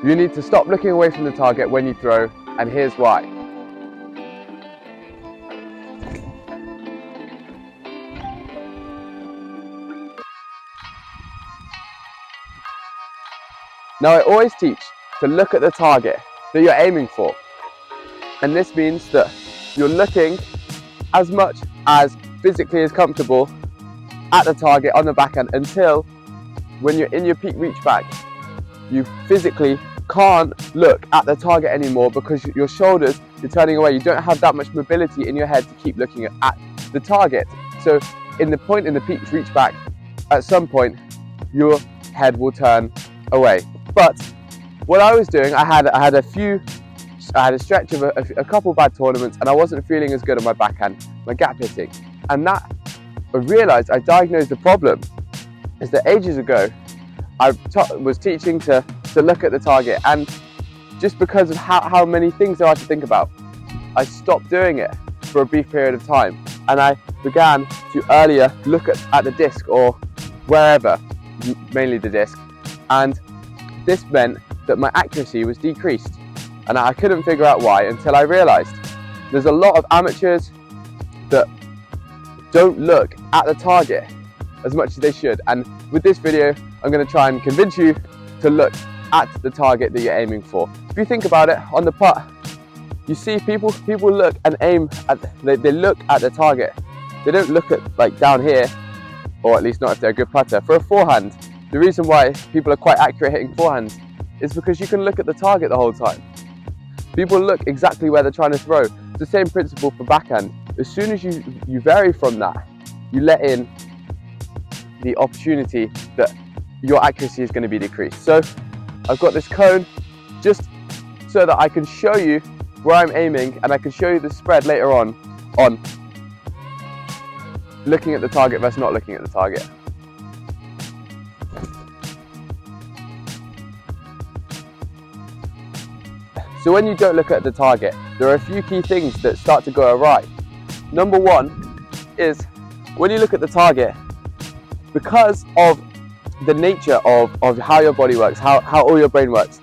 You need to stop looking away from the target when you throw, and here's why. Now I always teach to look at the target that you're aiming for. And this means that you're looking as much as physically is comfortable at the target on the backhand until when you're in your peak reach back, you physically can't look at the target anymore because your shoulders, you're turning away. You don't have that much mobility in your head to keep looking at the target. So in the peak reach back, at some point, your head will turn away. But what I was doing, I had a stretch of a couple bad tournaments, and I wasn't feeling as good on my backhand, my gap hitting. And that, I realized, I diagnosed the problem, is that ages ago, I was teaching to look at the target, and just because of how many things there are to think about, I stopped doing it for a brief period of time, and I began to earlier look at the disc or wherever, mainly the disc, and this meant that my accuracy was decreased, and I couldn't figure out why until I realized there's a lot of amateurs that don't look at the target as much as they should. And with this video, I'm going to try and convince you to look at the target that you're aiming for. If you think about it, on the putt, you see people look and aim at, they look at the target. They don't look at like down here, or at least not if they're a good putter. For a forehand, the reason why people are quite accurate hitting forehands is because you can look at the target the whole time. People look exactly where they're trying to throw. It's the same principle for backhand. As soon as you vary from that, you let in the opportunity that your accuracy is going to be decreased. So I've got this cone just so that I can show you where I'm aiming, and I can show you the spread later on looking at the target versus not looking at the target. So when you don't look at the target, there are a few key things that start to go awry. Number one is when you look at the target, because of the nature of how your body works, how all your brain works,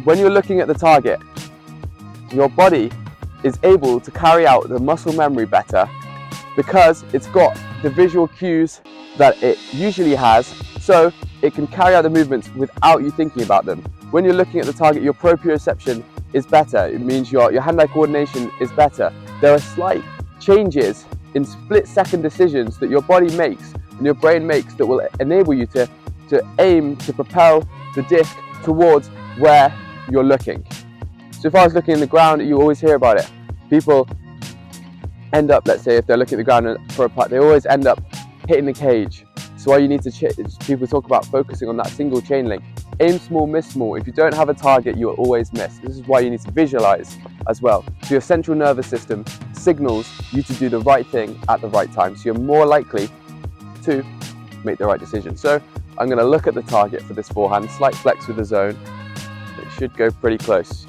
when you're looking at the target, your body is able to carry out the muscle memory better because it's got the visual cues that it usually has, so it can carry out the movements without you thinking about them. When you're looking at the target, your proprioception is better. It means your hand-eye coordination is better. There are slight changes in split-second decisions that your body makes and your brain makes that will enable you to aim, to propel the disc towards where you're looking. So if I was looking in the ground, you always hear about it. People end up, let's say if they're looking at the ground for a putt, they always end up hitting the cage. So why you need to, people talk about focusing on that single chain link. Aim small, miss small. If you don't have a target, you will always miss. This is why you need to visualize as well. So your central nervous system signals you to do the right thing at the right time. So you're more likely to make the right decision. So I'm going to look at the target for this forehand, slight flex with the zone. It should go pretty close.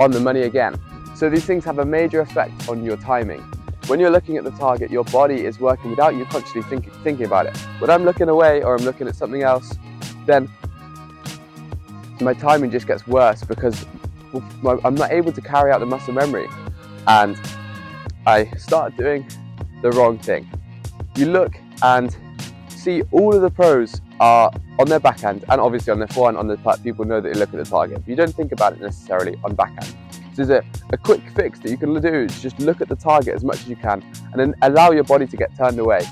On the money again. So these things have a major effect on your timing. When you're looking at the target, your body is working without you consciously thinking about it. When I'm looking away or I'm looking at something else, then my timing just gets worse because I'm not able to carry out the muscle memory, and I start doing the wrong thing. You look and see all of the pros are on their backhand, and obviously on their forehand, on the putt, people know that they look at the target. You don't think about it necessarily on backhand. So there's a quick fix that you can do is just look at the target as much as you can, and then allow your body to get turned away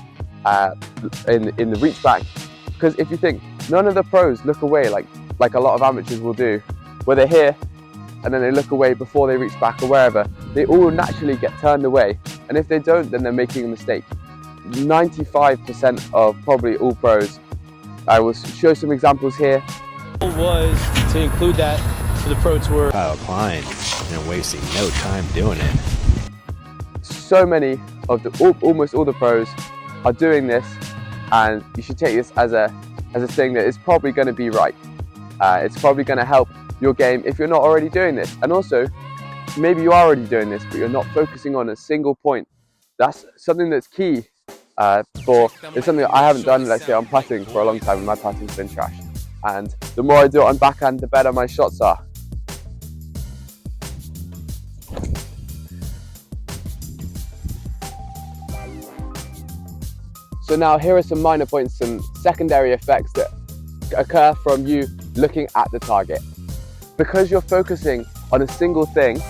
in the reach back. Because if you think, none of the pros look away like a lot of amateurs will do, where they're here and then they look away before they reach back or wherever, they all naturally get turned away. And if they don't, then they're making a mistake. 95% of probably all pros. I will show some examples here. The goal was to include that for the Pro Tour. Applying and wasting no time doing it. So many of almost all the pros are doing this, and you should take this as a thing that is probably going to be right. It's probably going to help your game if you're not already doing this. And also, maybe you are already doing this, but you're not focusing on a single point. That's something that's key it's something that I haven't done, let's say, on putting for a long time, and my putting's been trash. And the more I do it on backhand, the better my shots are. So now here are some minor points, some secondary effects that occur from you looking at the target. Because you're focusing on a single thing,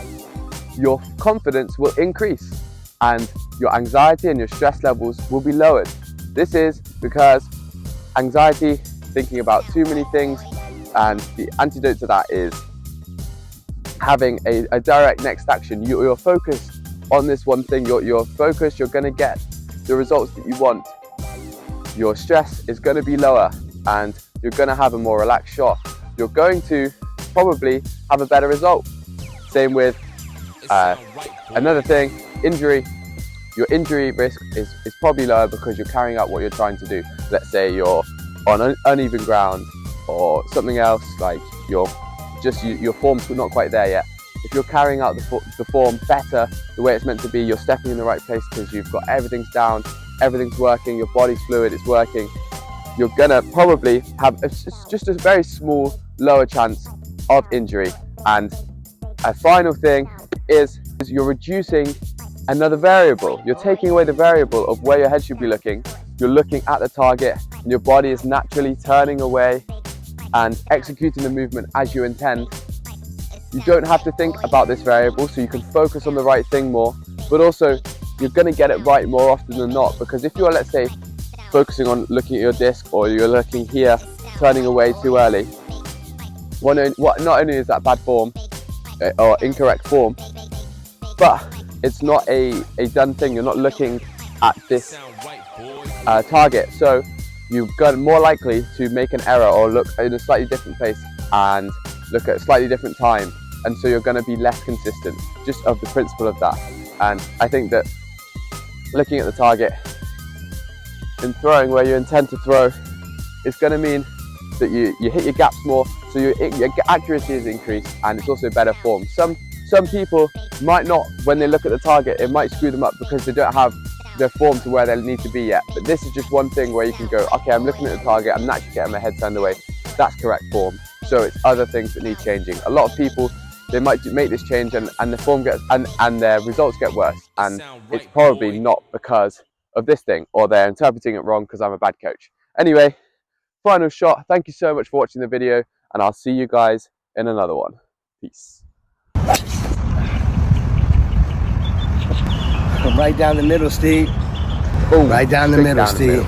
your confidence will increase and your anxiety and your stress levels will be lowered. This is because anxiety, thinking about too many things, and the antidote to that is having a direct next action. You're focused on this one thing, you're focused, you're going to get the results that you want. Your stress is going to be lower and you're going to have a more relaxed shot. You're going to probably have a better result. Same with another thing, injury. Your injury risk is probably lower because you're carrying out what you're trying to do. Let's say you're on uneven ground or something else, like your form's not quite there yet. If you're carrying out the form better, the way it's meant to be, you're stepping in the right place because you've got everything's down, everything's working, your body's fluid, it's working, you're gonna probably have just a very small, lower chance of injury. And a final thing is you're reducing another variable. You're taking away the variable of where your head should be looking. You're looking at the target and your body is naturally turning away and executing the movement as you intend. You don't have to think about this variable, so you can focus on the right thing more, but also you're going to get it right more often than not, because if you're, let's say, focusing on looking at your disc, or you're looking here, turning away too early, not only is that bad form or incorrect form, but it's not a done thing. You're not looking at this target, so you're more likely to make an error or look in a slightly different place and look at a slightly different time, and so you're going to be less consistent, just of the principle of that. And I think that looking at the target and throwing where you intend to throw is going to mean that you hit your gaps more, so your accuracy is increased, and it's also better form. Some people might not, when they look at the target, it might screw them up because they don't have their form to where they need to be yet. But this is just one thing where you can go, okay, I'm looking at the target, I'm naturally getting my head turned away, that's correct form. So it's other things that need changing. A lot of people, they might make this change and the form gets, and their results get worse. And it's probably not because of this thing, or they're interpreting it wrong because I'm a bad coach. Anyway, final shot. Thank you so much for watching the video, and I'll see you guys in another one. Peace. Right down the middle, Steve. Boom. Right down the middle, Steve.